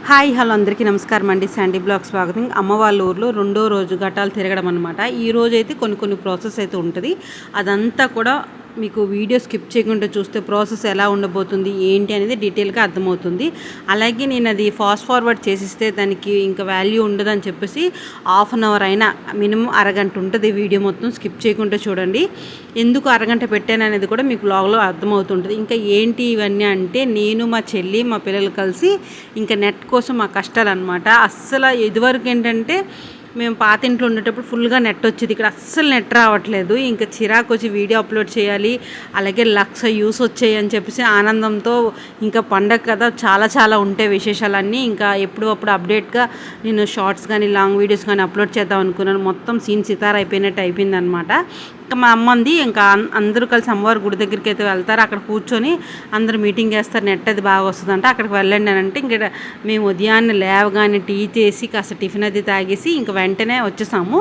Hi hello అందరికీ నమస్కారం అండి. శాండీ బ్లాగ్ స్వాగతం. అమ్మ వాళ్ళ ఊర్లో రెండో రోజు ఘటాలు తిరగడం అనమాట. ఈ రోజు అయితే కొన్ని ప్రాసెస్ అయితే ఉంటుంది. అదంతా కూడా మీకు వీడియో స్కిప్ చేయకుండా చూస్తే ప్రాసెస్ ఎలా ఉండబోతుంది ఏంటి అనేది డీటెయిల్గా అర్థమవుతుంది. అలాగే నేను అది ఫాస్ట్ ఫార్వర్డ్ చేసిస్తే దానికి ఇంకా వాల్యూ ఉండదని చెప్పేసి హాఫ్ అన్ అవర్ అయినా మినిమం అరగంట ఉంటుంది వీడియో మొత్తం. స్కిప్ చేయకుండా చూడండి. ఎందుకు అరగంట పెట్టాను అనేది కూడా మీకు బ్లాగ్లో అర్థమవుతుంటుంది. ఇంకా ఏంటి ఇవన్నీ అంటే నేను మా చెల్లి మా పిల్లలు కలిసి ఇంకా నెట్ కోసం మా కష్టాలు అనమాట. అస్సలు ఇదివరకు ఏంటంటే మేము పాత ఇంట్లో ఉండేటప్పుడు ఫుల్గా నెట్ వచ్చేది. ఇక్కడ అస్సలు నెట్ రావట్లేదు. ఇంకా చిరాకు వచ్చి వీడియో అప్లోడ్ చేయాలి, అలాగే 1,00,000 వ్యూస్ వచ్చాయి అని చెప్పేసి ఆనందంతో ఇంకా పండగ కదా చాలా ఉంటాయి విశేషాలన్నీ. ఇంకా ఎప్పుడప్పుడు అప్డేట్గా నేను షార్ట్స్ కానీ లాంగ్ వీడియోస్ కానీ అప్లోడ్ చేద్దాం అనుకున్నాను. మొత్తం సీన్ సితార్ అయిపోయినట్టు అయిపోయిందనమాట. ఇంకా మా అమ్మంది ఇంకా అందరూ కలిసి అమ్మవారి గుడి దగ్గరికి అయితే వెళ్తారు. అక్కడ కూర్చొని అందరూ మీటింగ్ చేస్తారు. నెట్ అది బాగా వస్తుందంటే అక్కడికి వెళ్ళండి అని అంటే ఇంకా మేము ఉదయాన్నే లేవగానే టీ చేసి కాస్త టిఫిన్ అది తాగేసి ఇంకా వెంటనే వచ్చేసాము.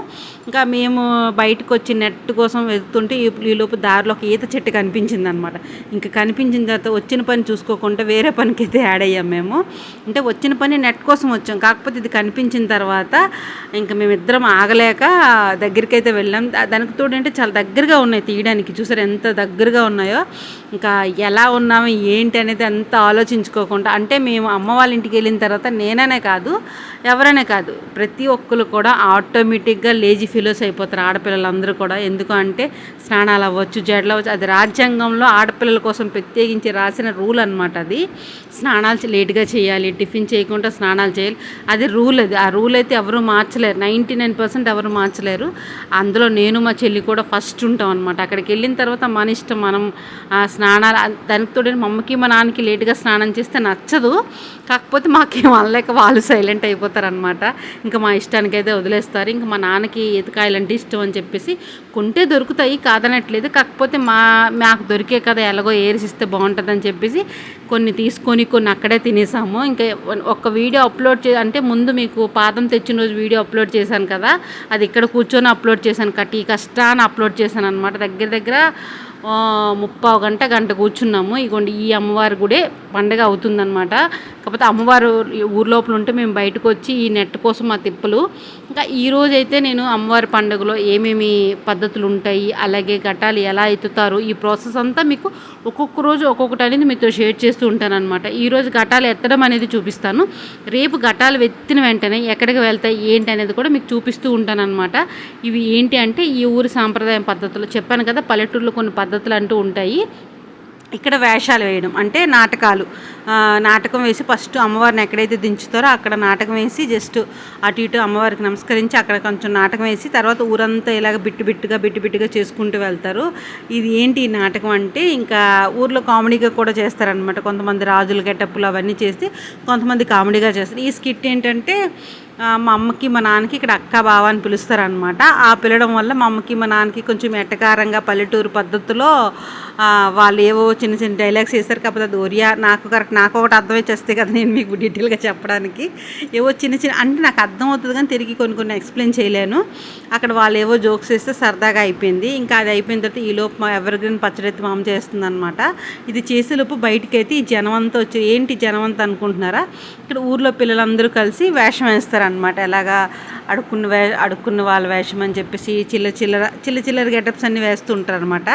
ఇంకా మేము బయటకు వచ్చి నెట్ కోసం వెళ్తుంటే ఈలోపు దారిలో ఒక ఈత చెట్టు కనిపించింది అనమాట. ఇంకా కనిపించిన తర్వాత వచ్చిన పని చూసుకోకుండా వేరే పనికి అయితే యాడ్ అయ్యాం మేము. అంటే వచ్చిన పని నెట్ కోసం వచ్చాం, కాకపోతే ఇది కనిపించిన తర్వాత ఇంకా మేమిద్దరం ఆగలేక దగ్గరికి అయితే వెళ్ళాం. దానికి తోడు అంటే చాలా దగ్గరగా ఉన్నాయి తీయడానికి. చూసారు ఎంత దగ్గరగా ఉన్నాయో. ఇంకా ఎలా ఉన్నాము ఏంటి అనేది అంతా ఆలోచించుకోకుండా, అంటే మేము అమ్మ వాళ్ళ ఇంటికి వెళ్ళిన తర్వాత నేననే కాదు ఎవరైనా కాదు ప్రతి ఒక్కరు కూడా ఆటోమేటిక్గా లేజీ ఫీలోస్ అయిపోతారు ఆడపిల్లలందరూ కూడా. ఎందుకు అంటే స్నానాలు అవ్వచ్చు, జడలు అవ్వచ్చు, అది రాజ్యాంగంలో ఆడపిల్లల కోసం ప్రత్యేకించి రాసిన రూల్ అనమాట. అది స్నానాలు లేట్గా చేయాలి, టిఫిన్ చేయకుండా స్నానాలు చేయాలి, అది రూల్. అది ఆ రూల్ అయితే ఎవరు మార్చలేరు, 99% ఎవరు మార్చలేరు. అందులో నేను మా చెల్లి కూడా ఫస్ట్ ఉంటాం అనమాట. అక్కడికి వెళ్ళిన తర్వాత మన ఇష్టం, మనం స్నానాలు దానికి తోడు మా అమ్మకి మా నాన్నకి లేట్గా స్నానం చేస్తే నచ్చదు. కాకపోతే మాకేం అనలేక వాళ్ళు సైలెంట్ అయిపోతారనమాట. ఇంకా మా ఇష్టానికి అయితే వదిలేస్తారు. ఇంకా మా నాన్నకి ఈతకాయలు అంటే ఇష్టం అని చెప్పేసి కొంటే దొరుకుతాయి కాదనట్లేదు, కాకపోతే మాకు దొరికే కదా ఎలాగో ఏరిసిస్తే బాగుంటుందని చెప్పేసి కొన్ని తీసుకొని కొన్ని అక్కడే తినేసాము. ఇంకా ఒక వీడియో అప్లోడ్ అంటే ముందు మీకు పాదం తెచ్చిన రోజు వీడియో అప్లోడ్ చేశాను కదా, అది ఇక్కడ కూర్చొని అప్లోడ్ చేశాను. ఈ కష్టాన్ని అప్లోడ్ చేశాను అనమాట. దగ్గర 30 గంట కూర్చున్నాము. ఇగోండి ఈ అమ్మవారి గుడే పండగ అవుతుందన్నమాట. కాకపోతే అమ్మవారు ఊరు లోపల ఉంటే మేము బయటకు వచ్చి ఈ నెట్ కోసం ఆ తిప్పలు. ఇంకా ఈరోజైతే నేను అమ్మవారి పండుగలో ఏమేమి పద్ధతులు ఉంటాయి, అలాగే ఘటాలు ఎలా ఎత్తుతారు, ఈ ప్రాసెస్ అంతా మీకు ఒక్కొక్క రోజు ఒక్కొక్కటి అనేది మీతో షేర్ చేస్తూ ఉంటాను అనమాట. ఈరోజు ఘటాలు ఎత్తడం అనేది చూపిస్తాను. రేపు ఘటాలు ఎత్తిన వెంటనే ఎక్కడికి వెళ్తాయి ఏంటి అనేది కూడా మీకు చూపిస్తూ ఉంటాను అనమాట. ఇవి ఏంటి అంటే ఈ ఊరి సాంప్రదాయం పద్ధతులు చెప్పాను కదా, పల్లెటూరులో కొన్ని పద్ధతులు అంటూ ఉంటాయి. ఇక్కడ వేషాలు వేయడం అంటే నాటకం వేసి ఫస్ట్ అమ్మవారిని ఎక్కడైతే దించుతారో అక్కడ నాటకం వేసి జస్ట్ అటు ఇటు అమ్మవారికి నమస్కరించి అక్కడ కొంచెం నాటకం వేసి తర్వాత ఊరంతా ఇలాగ బిట్టుగా చేసుకుంటూ వెళ్తారు. ఇది ఏంటి ఈ నాటకం అంటే ఇంకా ఊర్లో కామెడీగా కూడా చేస్తారనమాట. కొంతమంది రాజుల గెటప్పులు అవన్నీ చేసి కొంతమంది కామెడీగా చేస్తారు. ఈ స్కిట్ ఏంటంటే మా అమ్మకి మా నాన్నకి ఇక్కడ అక్క బావ అని పిలుస్తారనమాట. ఆ పిలవడం వల్ల మా అమ్మకి మా నాన్నకి కొంచెం ఎట్టకారంగా పల్లెటూరు పద్ధతిలో వాళ్ళు ఏవో చిన్న డైలాగ్స్ వేస్తారు. కాకపోతే అది ఒరియా నాకు ఒకటి అర్థమై చేస్తే కదా నేను మీకు డీటెయిల్గా చెప్పడానికి. ఏవో చిన్న అంటే నాకు అర్థం అవుతుంది కానీ తిరిగి కొన్ని ఎక్స్ప్లెయిన్ చేయలేను. అక్కడ వాళ్ళు ఏవో జోక్స్ వేస్తే సరదాగా అయిపోయింది. ఇంకా అది అయిపోయిన తర్వాత ఈలోపు మా ఎవర్ గ్రీన్ పచ్చడెత్తి మా అమ్మ చేస్తుంది అనమాట. ఇది చేసేలోపు బయటకైతే ఈ జనమంతా వచ్చి ఏంటి జనమంతా అనుకుంటున్నారా, ఇక్కడ ఊర్లో పిల్లలందరూ కలిసి వేషం వేస్తారు అనమాట. ఎలాగా అడుక్కున్న వాళ్ళ వేషం అని చెప్పేసి చిల్లర గెటప్స్ అన్నీ వేస్తూ ఉంటారు అనమాట.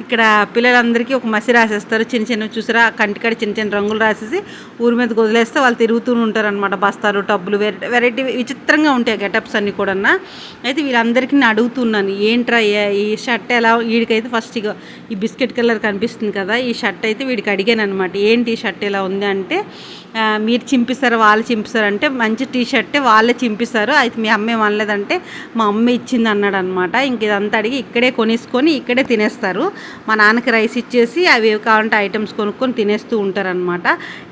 ఇక్కడ పిల్లలందరికీ ఒక మసి రాసేస్తారు. చిన్న చూసారా కంటికాడ చిన్న రంగులు రాసేసి ఊరి మీదకి వదిలేస్తే వాళ్ళు తిరుగుతూ ఉంటారు అనమాట. బస్తాలు టబ్బులు వెరైటీ విచిత్రంగా ఉంటాయి గెటప్స్ అన్నీ కూడా. అయితే వీళ్ళందరికీ నేను అడుగుతున్నాను, ఏంట్రా ఈ షర్ట్ ఎలా, వీడికైతే ఫస్ట్ ఈ బిస్కెట్ కలర్ కనిపిస్తుంది కదా, ఈ షర్ట్ అయితే వీడికి అడిగాను అనమాట. ఏంటి ఈ షర్ట్ ఎలా ఉంది అంటే మీరు చింపిస్తారు వాళ్ళు చింపిస్తారు అంటే మంచి టీ షర్టే వాళ్ళే చింపిస్తారు, అయితే మీ అమ్మ ఏమనలేదంటే మా అమ్మ ఇచ్చింది అన్నాడు అనమాట. ఇంక ఇదంతా అడిగి ఇక్కడే కొనేసుకొని ఇక్కడే తినేస్తారు. మా నాన్నకి రైస్ ఇచ్చేసి అవి కావాలంటే ఐటమ్స్ కొనుక్కొని తినేస్తూ ఉంటారనమాట.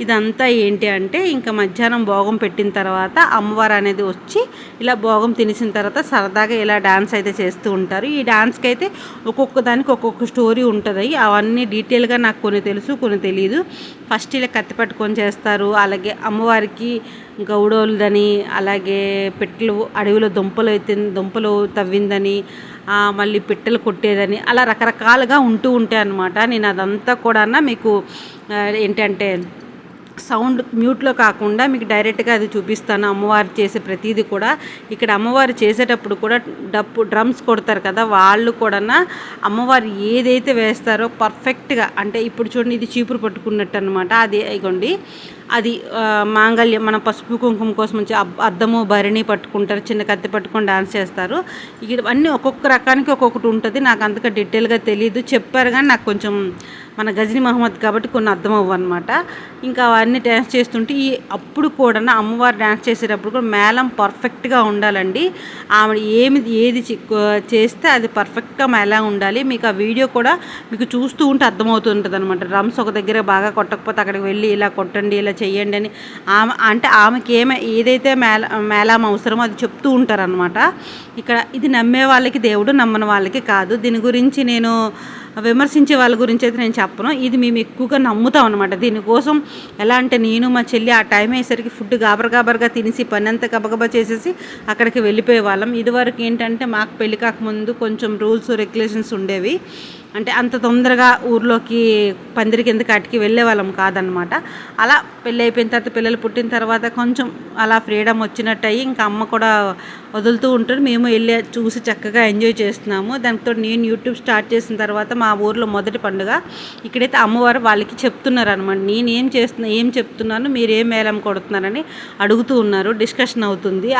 ఇదంతా ఏంటి అంటే ఇంకా మధ్యాహ్నం భోగం పెట్టిన తర్వాత అమ్మవారు అనేది వచ్చి ఇలా భోగం తినేసిన తర్వాత సరదాగా ఇలా డాన్స్ అయితే చేస్తూ ఉంటారు. ఈ డాన్స్కి అయితే ఒక్కొక్క దానికి ఒక్కొక్క స్టోరీ ఉంటుంది. అవన్నీ డీటెయిల్గా నాకు కొన్ని తెలుసు కొన్ని తెలియదు. ఫస్ట్ ఇలా కత్తి పట్టుకొని చేస్తారు. అలాగే అమ్మవారికి గౌడోలదని, అలాగే పిట్టలు అడవిలో దుంపలు తవ్విందని, మళ్ళీ పిట్టలు కొట్టేదని, అలా రకరకాలుగా ఉంటూ ఉంటాయి అన్నమాట. నేను అదంతా కూడా మీకు ఏంటంటే సౌండ్ మ్యూట్లో కాకుండా మీకు డైరెక్ట్గా అది చూపిస్తాను. అమ్మవారు చేసే ప్రతిదీ కూడా ఇక్కడ అమ్మవారు చేసేటప్పుడు కూడా డ్రమ్స్ కొడతారు కదా, వాళ్ళు కూడా అమ్మవారు ఏదైతే వేస్తారో పర్ఫెక్ట్గా, అంటే ఇప్పుడు చూడండి ఇది చీపురు పట్టుకున్నట్టు అనమాట. అది ఇగోండి అది మాంగళ్యం, మన పసుపు కుంకుమ కోసం వచ్చి అద్దము భరణి పట్టుకుంటారు, చిన్న కత్తి పట్టుకొని డాన్స్ చేస్తారు. ఇక్కడ అన్నీ ఒక్కొక్క రకానికి ఒక్కొక్కటి ఉంటుంది. నాకు అంతగా డీటెయిల్గా తెలియదు, చెప్పారు కానీ నాకు కొంచెం మన గజనీ మహమ్మద్ కాబట్టి కొన్ని అర్థం అవ్వనమాట. ఇంకా అవన్నీ డ్యాన్స్ చేస్తుంటే అప్పుడు కూడా అమ్మవారు డ్యాన్స్ చేసేటప్పుడు కూడా మేళం పర్ఫెక్ట్గా ఉండాలండి. ఆవిడ ఏది చేస్తే అది పర్ఫెక్ట్గా మేళం ఉండాలి. మీకు ఆ వీడియో కూడా మీకు చూస్తూ ఉంటే అర్థమవుతుంటుంది అనమాట. డ్రమ్స్ ఒక దగ్గర బాగా కొట్టకపోతే అక్కడికి వెళ్ళి ఇలా కొట్టండి, ఇలా చెయ్యండి అని ఆమెకి ఏదైతే మేళం అవసరమో అది చెప్తూ ఉంటారనమాట. ఇక్కడ ఇది నమ్మే వాళ్ళకి దేవుడు, నమ్మని వాళ్ళకి కాదు. దీని గురించి నేను విమర్శించే వాళ్ళ గురించి అయితే నేను చెప్పను. ఇది మేము ఎక్కువగా నమ్ముతాం అనమాట. దీనికోసం ఎలా అంటే నేను మా చెల్లి ఆ టైం అయ్యేసరికి ఫుడ్ గాబరగా తినేసి పని అంతా గబగబా చేసేసి అక్కడికి వెళ్ళిపోయే వాళ్ళం. ఇదివరకు ఏంటంటే మాకు పెళ్లి కాకముందు కొంచెం రూల్స్ రెగ్యులేషన్స్ ఉండేవి. అంటే అంత తొందరగా ఊర్లోకి పందిరి కింద కాటికి వెళ్ళే వాళ్ళం కాదనమాట. అలా పెళ్ళి అయిపోయిన తర్వాత పిల్లలు పుట్టిన తర్వాత కొంచెం అలా ఫ్రీడమ్ వచ్చినట్టు అయ్యి ఇంకా అమ్మ కూడా వదులుతూ ఉంటారు. మేము వెళ్ళి చూసి చక్కగా ఎంజాయ్ చేస్తున్నాము. దానితో నేను యూట్యూబ్ స్టార్ట్ చేసిన తర్వాత మా ఊర్లో మొదటి పండుగ ఇక్కడైతే అమ్మవారు వాళ్ళకి చెప్తున్నారు అనమాట. నేను ఏం చెప్తున్నాను, మీరు ఏం మేళం కొడుతున్నారని అడుగుతూ ఉన్నారు. డిస్కషన్ అవుతుంది.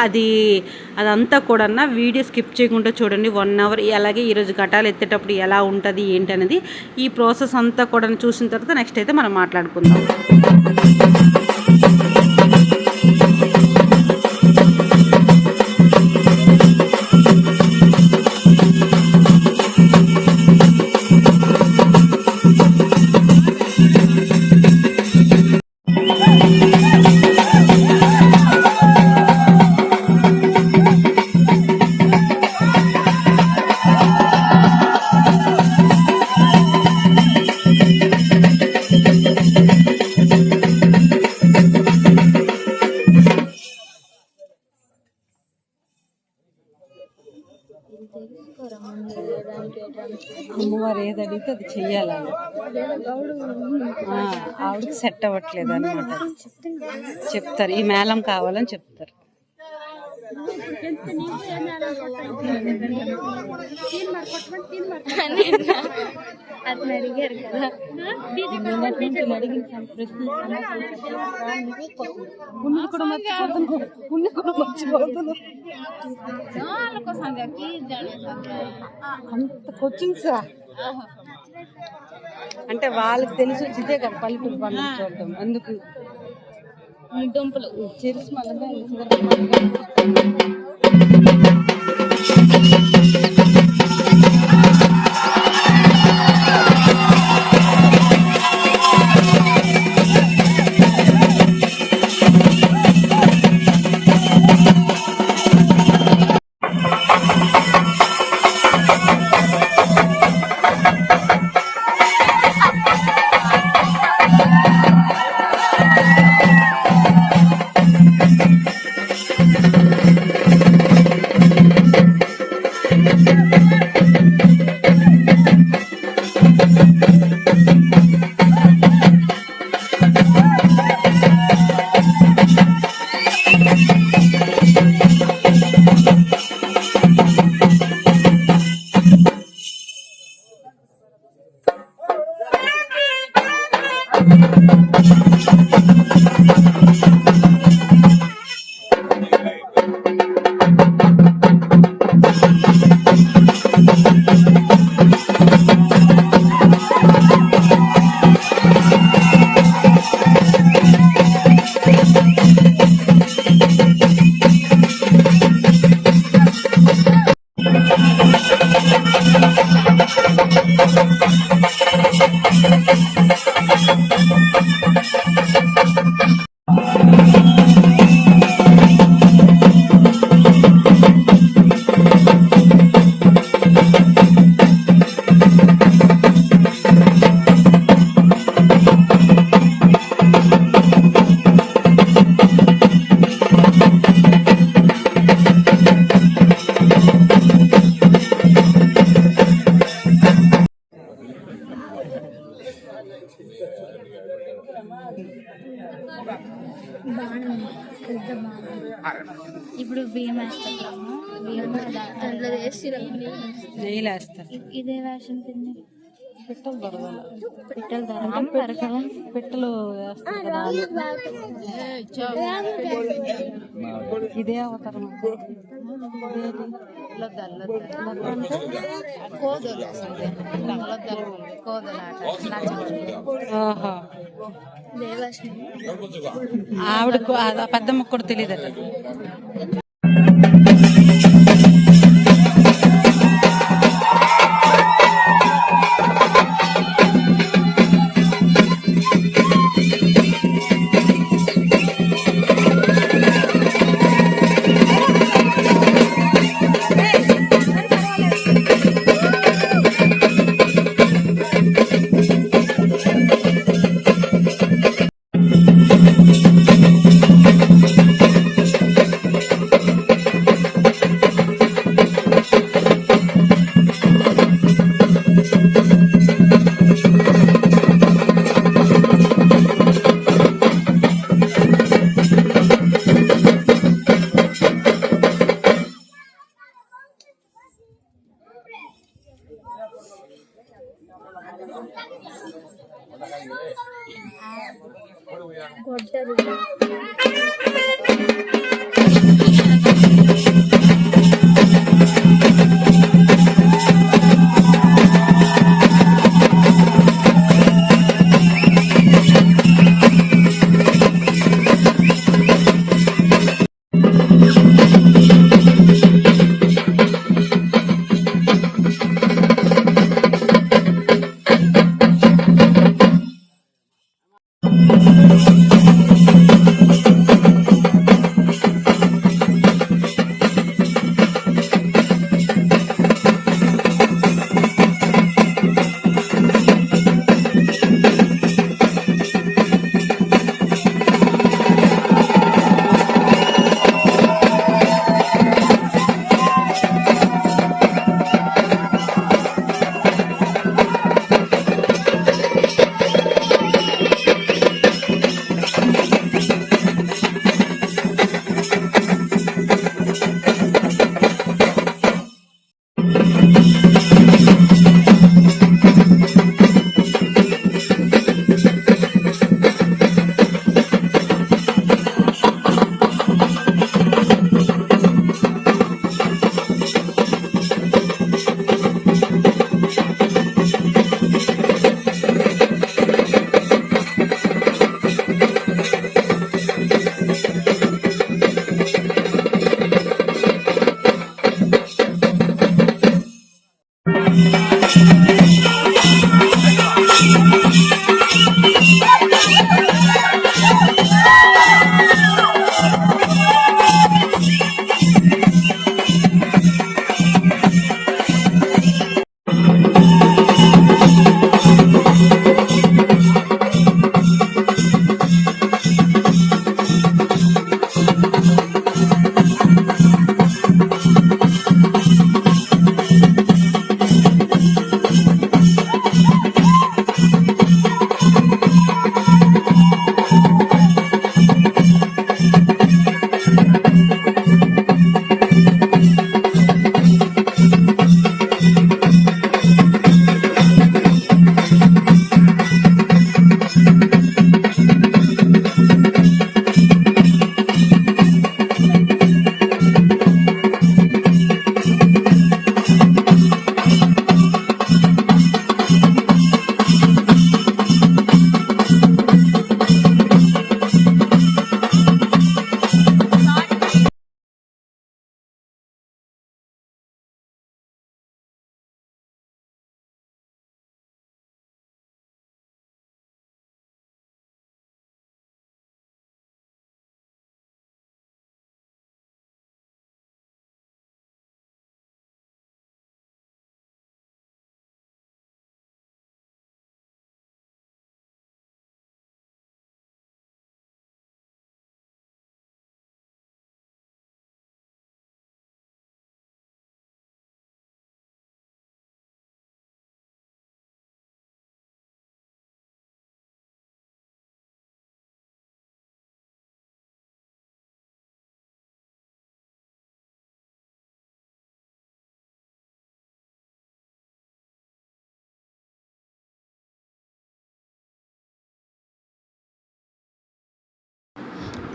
అదంతా కూడా వీడియో స్కిప్ చేయకుండా చూడండి, 1 hour. అలాగే ఈరోజు ఘటాలు ఎత్తేటప్పుడు ఎలా ఉంటుంది ఏంటనేది ఈ ప్రాసెస్ అంతా కూడా చూసిన తర్వాత నెక్స్ట్ అయితే మనం మాట్లాడుకుందాం. అమ్మవారు ఏది అడిగితే అది చెయ్యాలని ఆవిడకి సెట్ అవ్వట్లేదు అనమాట. చెప్తారు ఈ మేళం కావాలని చెప్తారు. అడిగారు కదా అంత కోచింగ్స్ అంటే వాళ్ళకి తెలిసి వచ్చితే కదా పల్లెటూరు పండుగ చూడటం. అందుకు దుంపలు చిరుసు మళ్ళీ ఇప్పుడు బియ్యం వేస్తాము. బియ్యం దాంట్లో వేసి నెయ్యిలు వేస్తారు. ఇదే వేషం తిని పిట్టలు దొరకాలి. పిట్టలు దొరకదు కదా. పిట్టలు వేస్తారు కదా. ఇదే అవతారం. ఆవిడ పెద్ద ముక్కడు తెలియదట.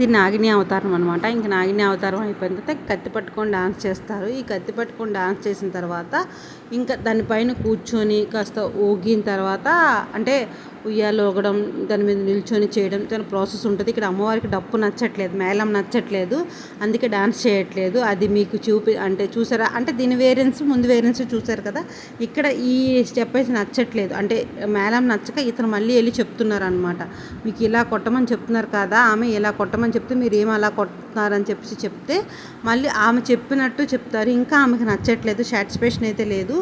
ఇది నాగిని అవతారం అనమాట. ఇంక నాగిని అవతారం అయిపోయిన తర్వాత కత్తి పట్టుకొని డాన్స్ చేస్తారు. ఈ కత్తి పట్టుకొని డాన్స్ చేసిన తర్వాత ఇంకా దానిపైన కూర్చొని కాస్త ఊగిన తర్వాత అంటే ఉయ్యాలు ఊగడం, దాని మీద నిల్చొని చేయడం దాని ప్రాసెస్ ఉంటుంది. ఇక్కడ అమ్మవారికి డప్పు నచ్చట్లేదు, మేళం నచ్చట్లేదు, అందుకే డాన్స్ చేయట్లేదు. అది మీకు అంటే చూసారా, అంటే దీని వేరియన్స్ ముందు వేరియన్స్ చూసారు కదా. ఇక్కడ ఈ స్టెప్ అయితే నచ్చట్లేదు, అంటే మేళం నచ్చక ఇతను మళ్ళీ వెళ్ళి చెప్తున్నారు అనమాట. మీకు ఇలా కొట్టమని చెప్తున్నారు కదా, ఆమె ఇలా కొట్టమని చెప్తే మీరు ఏం అలా కొట్టుతున్నారని చెప్తే మళ్ళీ ఆమె చెప్పినట్టు చెప్తారు. ఇంకా ఆమెకు నచ్చట్లేదు, సాటిస్ఫాక్షన్ అయితే లేదు.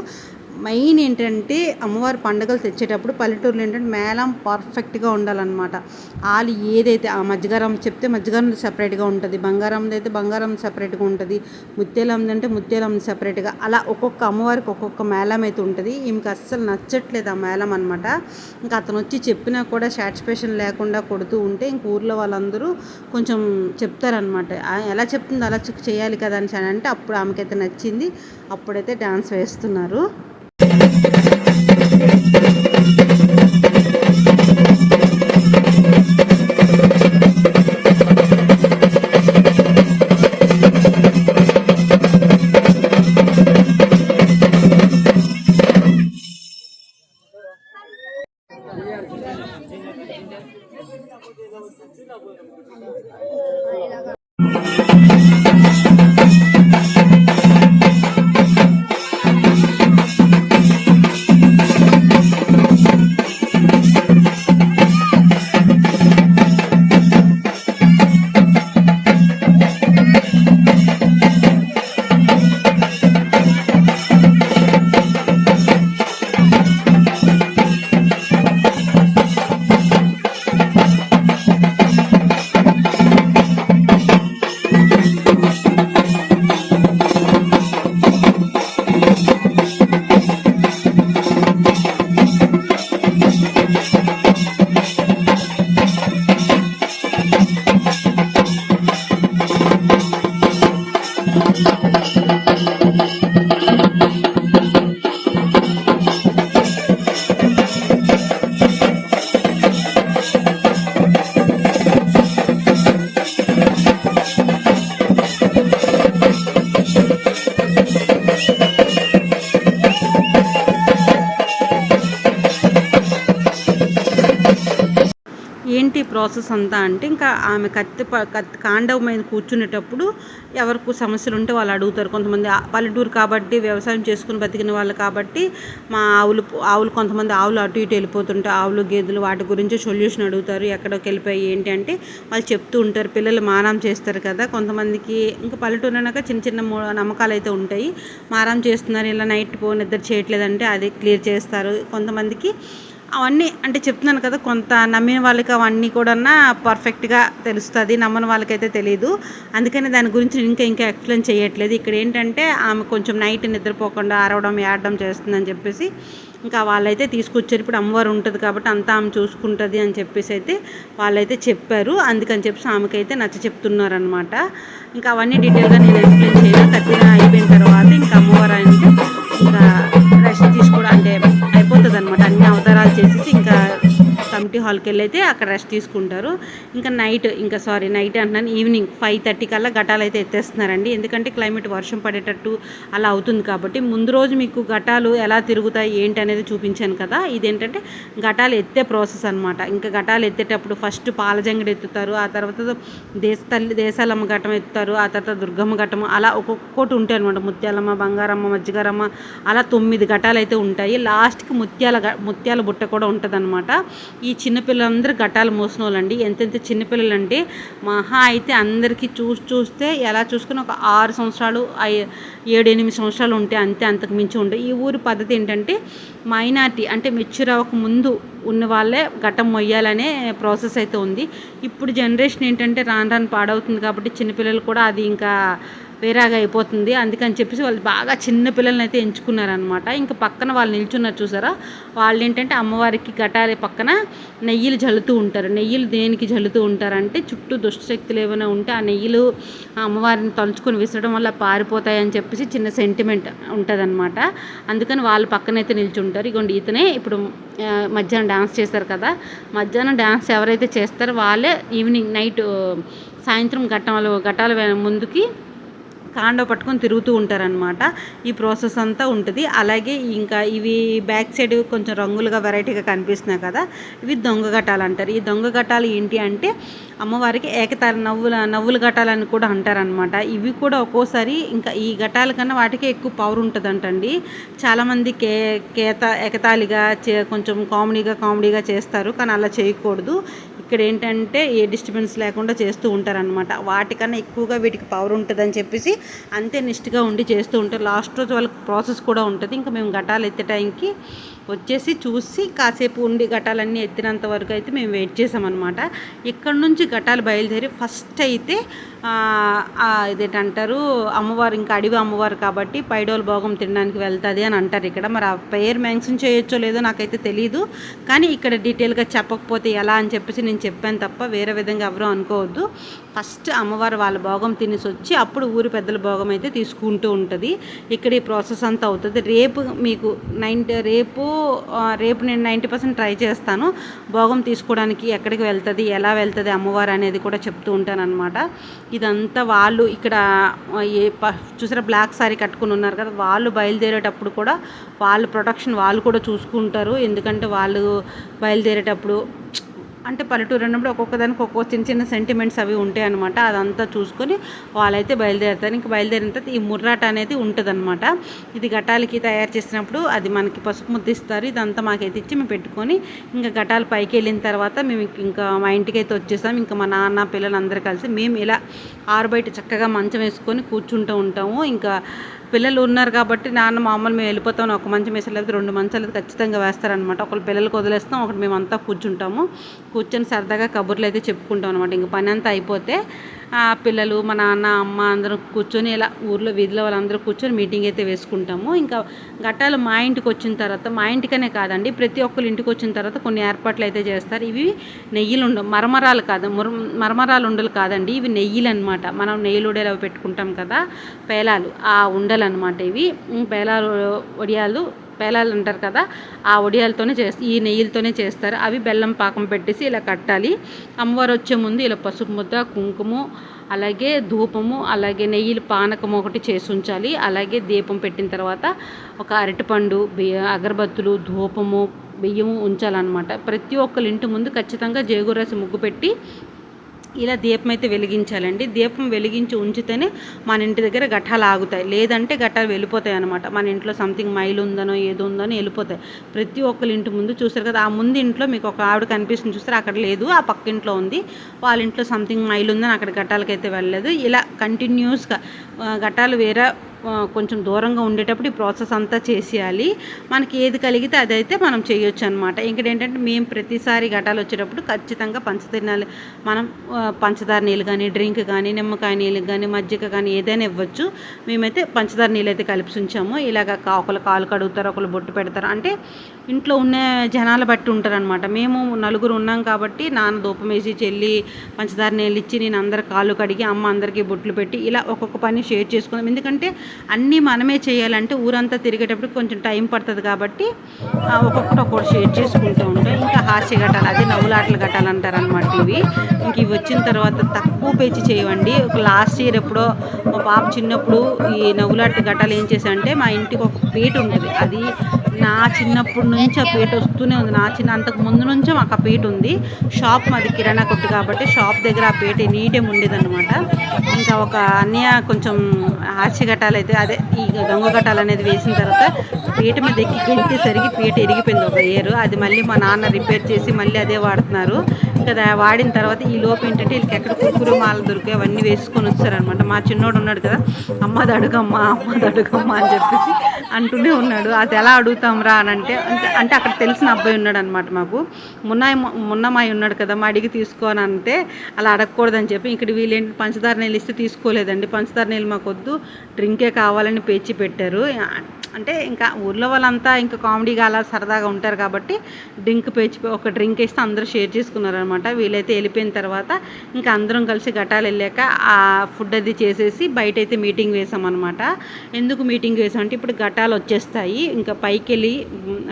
మెయిన్ ఏంటంటే అమ్మవారి పండుగలు తెచ్చేటప్పుడు పల్లెటూరులో ఏంటంటే మేళం పర్ఫెక్ట్గా ఉండాలన్నమాట. వాళ్ళు ఏదైతే ఆ మజ్జిగారం చెప్తే మజ్జిగారం సపరేట్గా ఉంటుంది, బంగారంది అయితే బంగారం సపరేట్గా ఉంటుంది, ముత్యాలంది అంటే ముత్యాలం సపరేట్గా, అలా ఒక్కొక్క అమ్మవారికి ఒక్కొక్క మేళం అయితే ఉంటుంది. ఈమెకి అస్సలు నచ్చట్లేదు ఆ మేళం అనమాట. ఇంకా అతను వచ్చి చెప్పినా కూడా సాటిస్ఫాక్షన్ లేకుండా కొడుతూ ఉంటే ఇంక ఊర్లో వాళ్ళందరూ కొంచెం చెప్తారనమాట, ఎలా చెప్తుంది అలా చేయాలి కదా అని అంటే అప్పుడు ఆమెకైతే నచ్చింది, అప్పుడైతే డాన్స్ వేస్తున్నారు. ఏంటి ప్రాసెస్ అంతా అంటే ఇంకా ఆమె కత్తి కాండవ మీద కూర్చునేటప్పుడు ఎవరికి సమస్యలు ఉంటే వాళ్ళు అడుగుతారు. కొంతమంది పల్లెటూరు కాబట్టి వ్యవసాయం చేసుకుని బతికిన వాళ్ళు కాబట్టి మా ఆవులు కొంతమంది ఆవులు అటు ఇటు వెళ్ళిపోతుంటే ఆవులు గేదెలు వాటి గురించి సొల్యూషన్ అడుగుతారు. ఎక్కడికి వెళ్ళిపోయి ఏంటి అంటే వాళ్ళు చెప్తూ ఉంటారు. పిల్లలు మారం చేస్తారు కదా, కొంతమందికి ఇంకా పల్లెటూరు అన్నాక చిన్న చిన్న నమ్మకాలు అయితే ఉంటాయి. మారం చేస్తున్నారు, ఇలా నైట్ నిద్ర చేయట్లేదంటే అది క్లియర్ చేస్తారు. కొంతమందికి అవన్నీ అంటే చెప్తున్నాను కదా, కొంత నమ్మిన వాళ్ళకి అవన్నీ కూడా పర్ఫెక్ట్గా తెలుస్తుంది, నమ్మని వాళ్ళకైతే తెలియదు. అందుకని దాని గురించి ఇంకా ఎక్స్ప్లెయిన్ చేయట్లేదు. ఇక్కడ ఏంటంటే ఆమె కొంచెం నైట్ నిద్రపోకుండా అరవడం ఏడడం చేస్తుందని చెప్పేసి ఇంకా వాళ్ళైతే తీసుకొచ్చారు. ఇప్పుడు అమ్మవారు ఉంటుంది కాబట్టి అంతా ఆమె చూసుకుంటుంది అని చెప్పేసి అయితే వాళ్ళైతే చెప్పారు. అందుకని చెప్పేసి ఆమెకైతే నచ్చ చెప్తున్నారనమాట. ఇంకా అవన్నీ డీటెయిల్గా నేను ఎక్స్ప్లెయిన్ చేయను. కట్టిన అయిపోయిన తర్వాత ఇంకా అమ్మవారు అంటే ఇంకా రెస్ట్ తీసుకోవడం అంటే అయిపోతుంది అనమాట. అన్ని అవతారాలు చేసేసి ఇంకా కమిటీ హాల్కి వెళ్ళి అయితే అక్కడ రెస్ట్ తీసుకుంటారు. ఇంకా నైట్ అంటున్నాను, ఈవినింగ్ 5:30 కల్లా ఘటాలు అయితే ఎత్తేస్తున్నారండి. ఎందుకంటే క్లైమేట్ వర్షం పడేటట్టు అలా అవుతుంది కాబట్టి. ముందు రోజు మీకు ఘటాలు ఎలా తిరుగుతాయి ఏంటి అనేది చూపించాను కదా, ఇదేంటంటే ఘటాలు ఎత్తే ప్రాసెస్ అనమాట. ఇంకా ఘటాలు ఎత్తేటప్పుడు ఫస్ట్ పాలజంగడి ఎత్తుతారు, ఆ తర్వాత దేశాలమ్మ ఘటం ఎత్తుతారు, ఆ తర్వాత దుర్గమ్మ ఘటం, అలా ఒక్కొక్కటి ఉంటాయి అనమాట. ముత్యాలమ్మ, బంగారమ్మ, మజ్జిగారమ్మ, అలా 9 ఘటాలు అయితే ఉంటాయి. లాస్ట్కి ముత్యాల బుట్ట కూడా ఉంటుంది అనమాట. ఈ చిన్నపిల్లలందరూ ఘటాలు మోసిన వాళ్ళండి. ఎంతెంత చిన్నపిల్లలు అంటే మహా అయితే అందరికీ చూస్తే ఎలా చూసుకుని ఒక 6 సంవత్సరాలు 7-8 సంవత్సరాలు ఉంటాయి అంతే, అంతకు మించి ఉంటాయి. ఈ ఊరి పద్ధతి ఏంటంటే మైనార్టీ అంటే మెచ్యూర్ అవ్వక ముందు ఉన్న వాళ్ళే ఘటం మొయ్యాలనే ప్రాసెస్ అయితే ఉంది. ఇప్పుడు జనరేషన్ ఏంటంటే రాను పాడవుతుంది కాబట్టి చిన్నపిల్లలు కూడా అది ఇంకా వేరేగా అయిపోతుంది. అందుకని చెప్పేసి వాళ్ళు బాగా చిన్న పిల్లల్ని అయితే ఎంచుకున్నారనమాట. ఇంకా పక్కన వాళ్ళు నిల్చున్నారు చూసారా, వాళ్ళు ఏంటంటే అమ్మవారికి ఘటాల పక్కన నెయ్యిలు జల్లుతూ ఉంటారు. నెయ్యిలు దేనికి జల్లుతూ ఉంటారంటే చుట్టూ దుష్టశక్తులు ఏమైనా ఉంటే ఆ నెయ్యిలు అమ్మవారిని తలుచుకొని విసరడం వల్ల పారిపోతాయని చెప్పేసి చిన్న సెంటిమెంట్ ఉంటుందన్నమాట. అందుకని వాళ్ళు పక్కనైతే నిల్చుంటారు. ఇగోండి ఇతనే ఇప్పుడు మధ్యాహ్నం డాన్స్ చేస్తారు కదా, మధ్యాహ్నం డాన్స్ ఎవరైతే చేస్తారో వాళ్ళే ఈవినింగ్ నైట్ సాయంత్రం ఘటాల ముందుకి కాండో పట్టుకొని తిరుగుతూ ఉంటారనమాట. ఈ ప్రాసెస్ అంతా ఉంటుంది. అలాగే ఇంకా ఇవి బ్యాక్ సైడ్ కొంచెం రంగులుగా వెరైటీగా కనిపిస్తున్నాయి కదా, ఇవి దొంగ ఘటాలు అంటారు. ఈ దొంగ ఘటాలు ఏంటి అంటే అమ్మవారికి ఏకతాళి నవ్వుల ఘటాలని కూడా అంటారనమాట. ఇవి కూడా ఒక్కోసారి ఇంకా ఈ ఘటాల కన్నా వాటికి ఎక్కువ పవర్ ఉంటుందంటండి. చాలామంది ఏకతాళిగా కొంచెం కామెడీగా చేస్తారు, కానీ అలా చేయకూడదు. ఇక్కడ ఏంటంటే ఏ డిస్టర్బెన్స్ లేకుండా చేస్తూ ఉంటారనమాట. వాటికన్నా ఎక్కువగా వీటికి పవర్ ఉంటుందని చెప్పేసి అంతే నిష్ఠగా ఉండి చేస్తూ ఉంటారు. లాస్ట్ రోజు వాళ్ళకి ప్రాసెస్ కూడా ఉంటుంది. ఇంకా మేము ఘటాలు ఎత్తే టైంకి వచ్చేసి చూసి కాసేపు ఉండి ఘటాలన్నీ ఎత్తినంత వరకు అయితే మేము వెయిట్ చేసామన్నమాట. ఇక్కడ నుంచి ఘటాలు బయలుదేరి ఫస్ట్ అయితే ఇదేంటంటారు అమ్మవారు, ఇంకా అడవి అమ్మవారు కాబట్టి పైడోలు భోగం తినడానికి వెళ్తుంది అని అంటారు ఇక్కడ. మరి ఆ పేరు మెన్షన్ చేయొచ్చో లేదో నాకైతే తెలీదు, కానీ ఇక్కడ డీటెయిల్గా చెప్పకపోతే ఎలా అని చెప్పేసి నేను చెప్పాను తప్ప వేరే విధంగా ఎవరూ అనుకోవద్దు. ఫస్ట్ అమ్మవారు వాళ్ళ భోగం తినేసి వచ్చి అప్పుడు ఊరి పెద్దల భోగం అయితే తీసుకుంటూ ఉంటుంది. ఇక్కడ ఈ ప్రాసెస్ అంతా అవుతుంది. రేపు నేను 90% ట్రై చేస్తాను భోగం తీసుకోవడానికి. ఎక్కడికి వెళ్తుంది, ఎలా వెళ్తుంది అమ్మవారు అనేది కూడా చెప్తూ ఉంటాను అనమాట. ఇదంతా వాళ్ళు ఇక్కడ చూసారా బ్లాక్ సారీ కట్టుకుని ఉన్నారు కదా, వాళ్ళు బయలుదేరేటప్పుడు కూడా వాళ్ళ ప్రొటెక్షన్ వాళ్ళు కూడా చూసుకుంటారు. ఎందుకంటే వాళ్ళు బయలుదేరేటప్పుడు అంటే పల్లెటూరు అన్నప్పుడు ఒక్కొక్కదానికి చిన్న చిన్న సెంటిమెంట్స్ అవి ఉంటాయి అనమాట. అదంతా చూసుకొని వాళ్ళైతే బయలుదేరుతారు. ఇంకా బయలుదేరిన తర్వాత ఈ ముర్రాట అనేది ఉంటుంది అనమాట. ఇది ఘటాలకి తయారు చేసినప్పుడు అది మనకి పసుపు ముద్ద ఇస్తారు. ఇదంతా మాకైతే ఇచ్చి మేము పెట్టుకొని ఇంకా ఘటాలు పైకి వెళ్ళిన తర్వాత మేము ఇంకా మా ఇంటికి అయితే వచ్చేసాం. ఇంకా మా నాన్న పిల్లలు అందరూ కలిసి మేము ఇలా ఆరు బయట చక్కగా మంచం వేసుకొని కూర్చుంటూ ఉంటాము. ఇంకా పిల్లలు ఉన్నారు కాబట్టి నాన్న మామూలు మేము వెళ్ళిపోతాం, ఒక మంచం వేసారు లేకపోతే 2 మంచాలు అయితే ఖచ్చితంగా వేస్తారనమాట. ఒకళ్ళు పిల్లలకు వదిలేస్తాం, ఒకటి మేమంతా కూర్చొని సరదాగా కబుర్లు అయితే చెప్పుకుంటాం అనమాట. ఇంక పని అంతా అయిపోతే పిల్లలు మా నాన్న అమ్మ అందరం కూర్చొని ఇలా ఊర్లో వీధిలో వాళ్ళందరూ కూర్చొని మీటింగ్ అయితే వేసుకుంటాము. ఇంకా ఘటాలు మా ఇంటికి వచ్చిన తర్వాత, మా ఇంటికనే కాదండి ప్రతి ఒక్కరు ఇంటికి వచ్చిన తర్వాత కొన్ని ఏర్పాట్లు అయితే చేస్తారు. ఇవి నెయ్యిలు ఉండవు, మరమరాలు ఉండలు కాదండి, ఇవి నెయ్యిలు అనమాట. మనం నెయ్యిలు ఉడేలు అవి పెట్టుకుంటాం కదా, పేలాలు, ఆ ఉండలు అనమాట. ఇవి పేలాలు అంటారు కదా, ఆ వడియాలతోనే ఈ నెయ్యిలతోనే చేస్తారు. అవి బెల్లం పాకం పెట్టేసి ఇలా కట్టాలి. అమ్మవారు వచ్చే ముందు ఇలా పసుపు ముద్ద, కుంకుమ, అలాగే ధూపము, అలాగే నెయ్యిలు పానకం ఒకటి చేసి ఉంచాలి. అలాగే దీపం పెట్టిన తర్వాత ఒక అరటిపండు, అగరబత్తులు, ధూపము, బియ్యము ఉంచాలన్నమాట. ప్రతి ఒక్కరి ఇంటి ముందు ఖచ్చితంగా జేగురాసి ముగ్గు పెట్టి ఇలా దీపం అయితే వెలిగించాలండి. దీపం వెలిగించి ఉంచితేనే మన ఇంటి దగ్గర ఘటాలు ఆగుతాయి, లేదంటే ఘటాలు వెళ్ళిపోతాయి అనమాట. మన ఇంట్లో సంథింగ్ మైలు ఉందనో ఏదో ఉందనో వెళ్ళిపోతాయి. ప్రతి ఒక్కరి ఇంటి ముందు చూసారు కదా, ఆ ముందు ఇంట్లో మీకు ఒక ఆవిడ కనిపిస్తుంది చూస్తారు, అక్కడ లేదు, ఆ పక్క ఇంట్లో ఉంది. వాళ్ళ ఇంట్లో సంథింగ్ మైలు ఉందని అక్కడ ఘటాలకైతే వెళ్ళలేదు. ఇలా కంటిన్యూస్గా ఘటాలు వేరే కొంచెం దూరంగా ఉండేటప్పుడు ఈ ప్రాసెస్ అంతా చేసేయాలి. మనకి ఏది కలిగితే అదైతే మనం చేయొచ్చు అనమాట. ఇంకటి ఏంటంటే మేము ప్రతిసారి ఘటాలు వచ్చేటప్పుడు ఖచ్చితంగా పంచదార నీళ్ళు కానీ, డ్రింక్ కానీ, నిమ్మకాయ నీళ్ళు కానీ, మజ్జిగ కానీ ఏదైనా ఇవ్వచ్చు. మేమైతే పంచదార నీళ్ళు అయితే కలిపి ఉంచాము. ఇలాగ ఒకళ్ళు కాలు కడుగుతారు, ఒకళ్ళు బొట్టు పెడతారు. అంటే ఇంట్లో ఉన్న జనాలు బట్టి ఉంటారనమాట. మేము నలుగురు ఉన్నాం కాబట్టి నాన్న ధూపం వేసి, చెల్లి పంచదార నీళ్ళు ఇచ్చి, నేను అందరు కాళ్ళు కడిగి, అమ్మ అందరికీ బొట్లు పెట్టి ఇలా ఒక్కొక్క పని షేర్ చేసుకున్నాం. ఎందుకంటే అన్నీ మనమే చేయాలంటే ఊరంతా తిరిగేటప్పుడు కొంచెం టైం పడుతుంది కాబట్టి ఒక్కొక్కటి షేర్ చేసుకుంటూ ఉంటాం. ఇంకా హాస్య ఘటాలు, అదే నవ్వులాటలు ఘటాలు అంటారనమాట ఇవి. ఇంక ఇవి వచ్చిన తర్వాత తక్కువ పేచి చేయవండి. ఒక లాస్ట్ ఇయర్ ఎప్పుడో మా పాప చిన్నప్పుడు ఈ నవ్వులాట ఘటాలు ఏం చేశానంటే, మా ఇంటికి ఒక పీట ఉంటుంది. అది నా చిన్నప్పటి నుంచి ఆ పీట వస్తూనే ఉంది. అంతకు ముందు నుంచే మాకు ఆ పీట ఉంది. షాప్ మాది కిరాణా కొట్టు కాబట్టి షాప్ దగ్గర ఆ పీట నీటే ఉండేదన్నమాట. ఇంకా ఒక అన్నయ్య కొంచెం హాస్య ఘటాలు అయితే అదే ఈ దొంగ ఘటాలు అనేది వేసిన తర్వాత పీట మీద ఎక్కి గెంటేసరికి పీట ఇరిగిపోయింది ఒక ఏరు. అది మళ్ళీ మా నాన్న రిపేర్ చేసి మళ్ళీ అదే వాడుతున్నారు. ఇంకా వాడిన తర్వాత ఈ లోపు ఏంటంటే వీళ్ళకి ఎక్కడ కుక్కురు మాలు దొరికాయి అవన్నీ వేసుకొని వచ్చారనమాట. మా చిన్నోడు ఉన్నాడు కదా, అమ్మది అడుగమ్మా అని చెప్పేసి అంటూనే ఉన్నాడు. అది ఎలా అడుగుతాంరా అని అంటే అక్కడ తెలిసిన అబ్బాయి ఉన్నాడు అనమాట. మాకు మున్నమాయి ఉన్నాడు కదా, మా అడిగి తీసుకోని అంటే అలా అడగకూడదని చెప్పి ఇక్కడ వీళ్ళేంటి పంచదార నీళ్ళు ఇస్తే తీసుకోలేదండి. పంచదార నీళ్ళు మాకు వద్దు, డ్రింకే కావాలని పేచి పెట్టారు. అంటే ఇంకా ఊర్లో వాళ్ళంతా ఇంకా కామెడీగా అలా సరదాగా ఉంటారు కాబట్టి ఒక డ్రింక్ ఇస్తే అందరూ షేర్ చేసుకున్నారనమాట. వీళ్ళైతే వెళ్ళిపోయిన తర్వాత ఇంకా అందరం కలిసి ఘటాలు వెళ్ళాక ఆ ఫుడ్ అది చేసేసి బయటైతే మీటింగ్ వేసామన్నమాట. ఎందుకు మీటింగ్ వేసామంటే ఇప్పుడు ఘటాలు వచ్చేస్తాయి, ఇంకా పైకి వెళ్ళి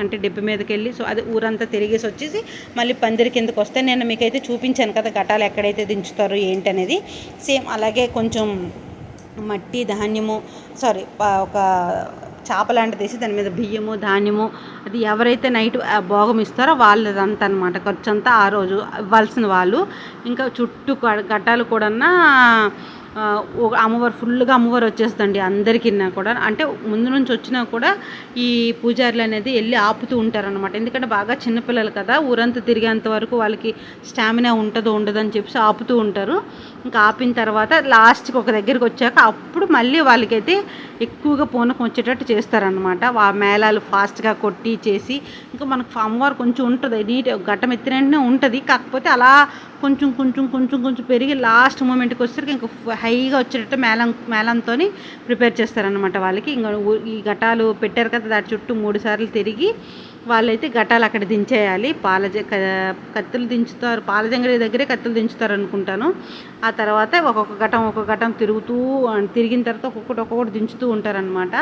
అంటే డెబ్బ మీదకి వెళ్ళి సో అది ఊరంతా తిరిగేసి వచ్చేసి మళ్ళీ పందిరి కిందకి వస్తే నేను మీకైతే చూపించాను కదా ఘటాలు ఎక్కడైతే దించుతారో ఏంటనేది. సేమ్ అలాగే కొంచెం మట్టి ధాన్యము ఒక చేప లాంటిది వేసి దాని మీద బియ్యము ధాన్యము అది ఎవరైతే నైట్ భోగం ఇస్తారో వాళ్ళదంతా అనమాట. ఖర్చు అంతా ఆ రోజు ఇవ్వాల్సిన వాళ్ళు. ఇంకా చుట్టూ ఘట్టాలు కూడా అమ్మవారు వచ్చేస్తుందండి అందరికీ కూడా. అంటే ముందు నుంచి వచ్చినా కూడా ఈ పూజారులు అనేది వెళ్ళి ఆపుతూ ఉంటారనమాట. ఎందుకంటే బాగా చిన్నపిల్లలు కదా, ఊరంతా తిరిగేంత వరకు వాళ్ళకి స్టామినా ఉండదో ఉండదని చెప్పేసి ఆపుతూ ఉంటారు. ఇంకా ఆపిన తర్వాత లాస్ట్కి ఒక దగ్గరికి వచ్చాక అప్పుడు మళ్ళీ వాళ్ళకైతే ఎక్కువగా పూనకం వచ్చేటట్టు చేస్తారనమాట. ఆ మేళాలు ఫాస్ట్గా కొట్టి చేసి ఇంకా మనకు అమ్మవారు కొంచెం ఉంటుంది నీట్ ఘట్టం ఎత్తినట్టునే ఉంటుంది. కాకపోతే అలా కొంచెం కొంచెం కొంచెం కొంచెం పెరిగి లాస్ట్ మూమెంట్కి వచ్చేసరికి ఇంకా హైగా వచ్చేటట్టు మేళంతో ప్రిపేర్ చేస్తారనమాట వాళ్ళకి. ఇంకా ఈ ఘటాలు పెట్టారు కదా దాని చుట్టూ 3 సార్లు తిరిగి వాళ్ళైతే ఘటాలు అక్కడ దించేయాలి. కత్తులు దించుతారు, పాలజంగడి దగ్గరే కత్తులు దించుతారు అనుకుంటాను. ఆ తర్వాత ఒక్కొక్క ఘటం తిరిగిన తర్వాత ఒక్కొక్కటి దించుతూ ఉంటారనమాట.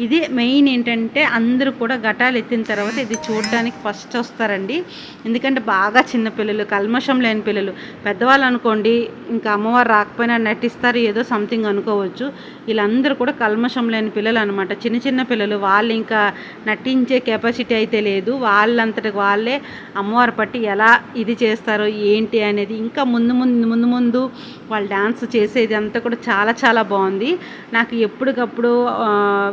ఇది మెయిన్ ఏంటంటే అందరూ కూడా ఘటాలు ఎత్తిన తర్వాత ఇది చూడడానికి ఫస్ట్ వస్తారండి. ఎందుకంటే బాగా చిన్నపిల్లలు, కల్మషం లేని పిల్లలు. పెద్దవాళ్ళు అనుకోండి ఇంకా అమ్మవారు రాకపోయినా నటిస్తారు, ఏదో సంథింగ్ అనుకోవచ్చు. వీళ్ళందరూ కూడా కల్మషం లేని పిల్లలు అనమాట. చిన్న పిల్లలు. వాళ్ళు ఇంకా నటించే కెపాసిటీ అయితే లేదు. వాళ్ళంతటికి వాళ్ళే అమ్మవారు పట్టి ఎలా ఇది చేస్తారో ఏంటి అనేది ఇంకా ముందు వాళ్ళు డ్యాన్స్ చేసేది అంతా కూడా చాలా చాలా బాగుంది. నాకు ఎప్పటికప్పుడు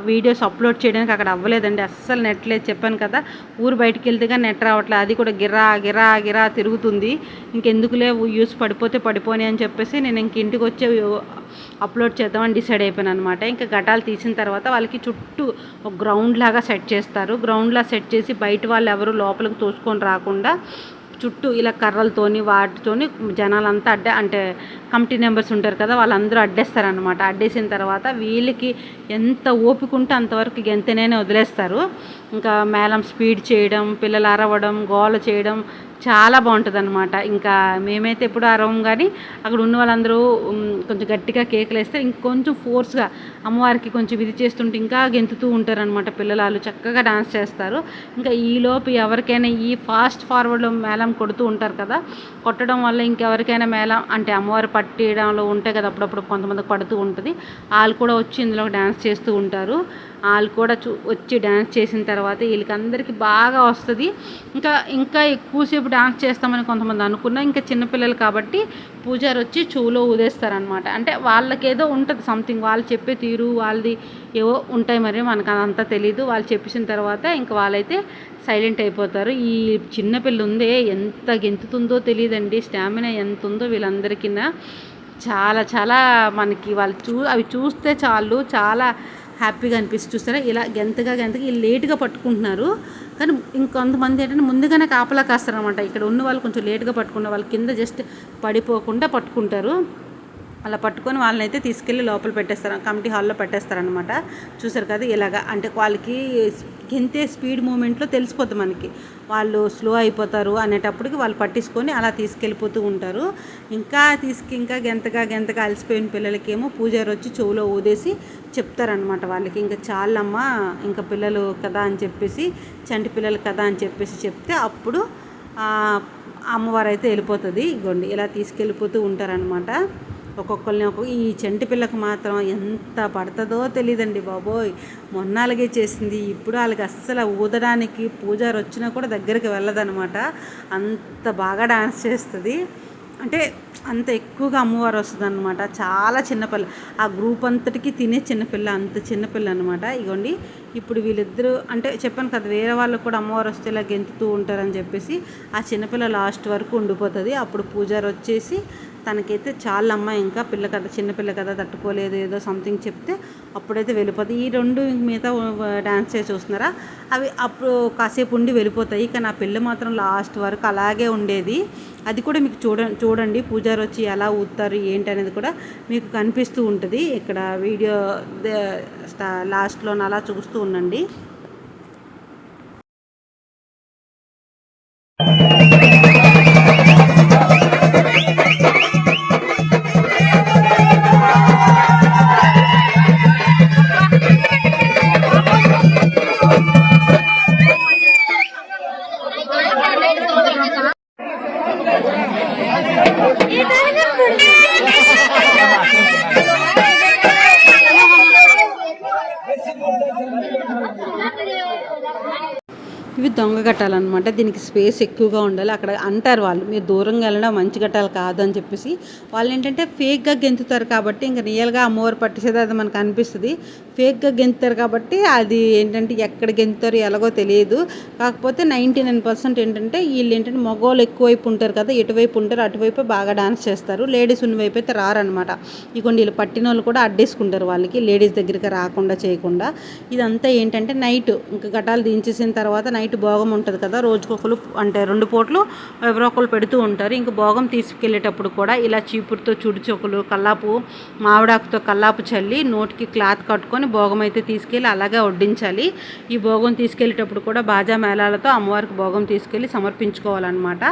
వీడియోస్ అప్లోడ్ చేయడానికి అక్కడ అవ్వలేదండి, అస్సలు నెట్ లేదు. చెప్పాను కదా ఊరు బయటికి వెళ్తే కానీ నెట్ రావట్లేదు. అది కూడా గిరా తిరుగుతుంది. ఇంకెందుకులే యూస్ పడిపోని అని చెప్పేసి నేను ఇంటికి వచ్చే అప్లోడ్ చేద్దామని డిసైడ్ అయిపోయాను అనమాట. ఇంకా ఘటాలు తీసిన తర్వాత వాళ్ళకి చుట్టూ ఒక గ్రౌండ్ లాగా సెట్ చేస్తారు. గ్రౌండ్లా సెట్ చేసి బయట వాళ్ళు ఎవరు లోపలికి తోసుకొని రాకుండా చుట్టూ ఇలా కర్రలతోని వాటితోని జనాలంతా అంటే కమిటీ మెంబర్స్ ఉంటారు కదా వాళ్ళందరూ అడ్డేస్తారనమాట. అడ్డేసిన తర్వాత వీళ్ళకి ఎంత ఓపిక ఉంటే అంతవరకు గెంతనే వదిలేస్తారు. ఇంకా మేళం స్పీడ్ చేయడం, పిల్లలు అరవడం, గోల చేయడం చాలా బాగుంటుంది అనమాట. ఇంకా మేమైతే ఎప్పుడు అరవం, కానీ అక్కడ ఉన్న వాళ్ళందరూ కొంచెం గట్టిగా కేకలు వేస్తే ఇంకొంచెం ఫోర్స్గా అమ్మవారికి కొంచెం ఇది చేస్తుంటే ఇంకా గెంతుతూ ఉంటారనమాట. పిల్లలు చక్కగా డాన్స్ చేస్తారు. ఇంకా ఈలోపు ఎవరికైనా ఈ ఫాస్ట్ ఫార్వర్డ్లో మేళం కొడుతూ ఉంటారు కదా, కొట్టడం వల్ల ఇంకెవరికైనా మేళం అంటే అమ్మవారు పట్టడంలో ఉంటాయి కదా అప్పుడప్పుడు కొంతమంది పడుతూ ఉంటుంది. వాళ్ళు కూడా వచ్చి ఇందులో డ్యాన్స్ చేస్తూ ఉంటారు. వాళ్ళు కూడా వచ్చి డ్యాన్స్ చేసిన తర్వాత వీళ్ళకి అందరికీ బాగా వస్తుంది. ఇంకా ఎక్కువసేపు డ్యాన్స్ చేస్తామని కొంతమంది అనుకున్నా, ఇంకా చిన్నపిల్లలు కాబట్టి పూజారి వచ్చి చెవులో ఊదేస్తారనమాట. అంటే వాళ్ళకేదో ఉంటుంది సంథింగ్, వాళ్ళు చెప్పే తీరు వాళ్ళది ఏవో ఉంటాయి, మరి మనకు అదంతా తెలీదు. వాళ్ళు చెప్పేసిన తర్వాత ఇంకా వాళ్ళైతే సైలెంట్ అయిపోతారు. ఈ చిన్నపిల్ల ఉందే ఎంత గెంతుతుందో తెలియదండి, స్టామినా ఎంత ఉందో వీళ్ళందరికీ. చాలా చాలా మనకి అవి చూస్తే చాలా హ్యాపీగా అనిపిస్తుంది. చూస్తారా ఇలా గెంతగా వీళ్ళు లేటుగా పట్టుకుంటున్నారు, కానీ ఇంకొంతమంది ఏంటంటే ముందుగానే కాపలా కాస్తారనమాట. ఇక్కడ ఉన్న వాళ్ళు కొంచెం లేటుగా పట్టుకున్న వాళ్ళు కింద జస్ట్ పడిపోకుండా పట్టుకుంటారు. అలా పట్టుకొని వాళ్ళని అయితే తీసుకెళ్ళి లోపల పెట్టేస్తారు, కమిటీ హాల్లో పెట్టేస్తారనమాట. చూసారు కదా ఇలాగా, అంటే వాళ్ళకి గెంతే స్పీడ్ మూమెంట్లో తెలిసిపోతుంది మనకి వాళ్ళు స్లో అయిపోతారు అనేటప్పటికి వాళ్ళు పట్టించుకొని అలా తీసుకెళ్ళిపోతూ ఉంటారు. ఇంకా గెంతగా అలసిపోయిన పిల్లలకేమో పూజారి వచ్చి చెవులో ఊదేసి చెప్తారనమాట వాళ్ళకి, ఇంకా చాలమ్మా ఇంకా పిల్లలు కదా అని చెప్పేసి, చంటి పిల్లలు కదా అని చెప్పేసి చెప్తే అప్పుడు అమ్మవారు అయితే వెళ్ళిపోతుంది. ఇగోండి ఇలా తీసుకెళ్ళిపోతూ ఉంటారనమాట. ఒక్కొక్కరిని ఈ చంటి పిల్లకు మాత్రం ఎంత పడుతుందో తెలియదండి బాబోయ్. మొన్న అలాగే చేసింది, ఇప్పుడు వాళ్ళకి అస్సలు ఊదడానికి పూజారి వచ్చినా కూడా దగ్గరికి వెళ్ళదనమాట. అంత బాగా డాన్స్ చేస్తుంది, అంటే అంత ఎక్కువగా అమ్మవారు వస్తుంది అనమాట. చాలా చిన్నపిల్ల, ఆ గ్రూప్ అంతటికి తినే చిన్నపిల్ల, అంత చిన్నపిల్ల అనమాట. ఇగోండి ఇప్పుడు వీళ్ళిద్దరూ అంటే చెప్పాను కదా వేరే వాళ్ళు కూడా అమ్మవారు వస్తే ఇలా గెంతుతూ ఉంటారని చెప్పేసి, ఆ చిన్నపిల్ల లాస్ట్ వరకు ఉండిపోతుంది. అప్పుడు పూజారి వచ్చేసి తనకైతే చాలా అమ్మ ఇంకా పిల్ల కదా చిన్నపిల్ల కదా తట్టుకోలేదు ఏదో సంథింగ్ చెప్తే అప్పుడైతే వెళ్ళిపోతాయి. ఈ రెండు మిగతా డాన్స్ చేసి చూస్తున్నారా అవి అప్పుడు కాసేపు ఉండి వెళ్ళిపోతాయి. కానీ ఆ పిల్ల మాత్రం లాస్ట్ వరకు అలాగే ఉండేది. అది కూడా మీకు చూడండి పూజారి వచ్చి ఎలా ఊతారు ఏంటి అనేది కూడా మీకు కనిపిస్తూ ఉంటుంది. ఇక్కడ వీడియో లాస్ట్లో అలా చూస్తూ ఉండండి. ఇవి దొంగ ఘట్టాలన్నమాట. దీనికి స్పేస్ ఎక్కువగా ఉండాలి. అక్కడ అంటారు వాళ్ళు మీరు దూరంగా వెళ్ళడం మంచి ఘట్టాలు కాదు అని చెప్పేసి. వాళ్ళు ఏంటంటే ఫేక్గా గెంతుతారు కాబట్టి ఇంకా రియల్గా అమ్మవారు పట్టిసేది అది మనకు అనిపిస్తుంది. ఫేక్గా గెంతుతారు కాబట్టి అది ఏంటంటే ఎక్కడ గెంతుతారు ఎలాగో తెలియదు. కాకపోతే 99% ఏంటంటే వీళ్ళు ఏంటంటే మగవాళ్ళు ఎక్కువైపు ఉంటారు కదా, ఎటువైపు ఉంటారు అటువైపు బాగా డాన్స్ చేస్తారు. లేడీస్ ఉన్నవైపు అయితే రారనమాట. ఇగోండి వీళ్ళు పట్టిన వాళ్ళు కూడా అడ్డేసుకుంటారు వాళ్ళకి లేడీస్ దగ్గరికి రాకుండా చేయకుండా. ఇదంతా ఏంటంటే నైట్ ఇంకా ఘటాలు దించేసిన తర్వాత నైట్ భోగం ఉంటుంది కదా, రోజుకొకరు అంటే 2 పూటలు ఎవరో ఒకరు పెడుతూ ఉంటారు. ఇంకా భోగం తీసుకెళ్ళేటప్పుడు కూడా ఇలా చీపురుతో చుడుచొకలు కల్లాపు మామిడాకుతో కల్లాపు చల్లి నోటికి క్లాత్ కట్టుకొని భోగం అయితే తీసుకెళ్ళి అలాగే వడ్డించాలి. ఈ భోగం తీసుకెళ్ళేటప్పుడు కూడా బాజా మేళాలతో అమ్మవారికి భోగం తీసుకెళ్ళి సమర్పించుకోవాలన్నమాట.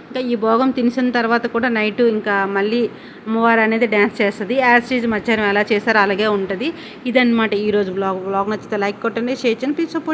ఇంకా ఈ భోగం తినేసిన తర్వాత కూడా నైట్ ఇంకా మళ్ళీ అమ్మవారు అనేది డ్యాన్స్ చేస్తుంది. యాజ్ ఈజ్ మధ్యాహ్నం ఎలా చేశారో అలాగే ఉంటుంది. ఇదన్నమాట ఈరోజు బ్లాగ్ నచ్చితే లైక్ కొట్టండి, షేర్ చేయండి, ప్లీజ్ సపోర్ట్.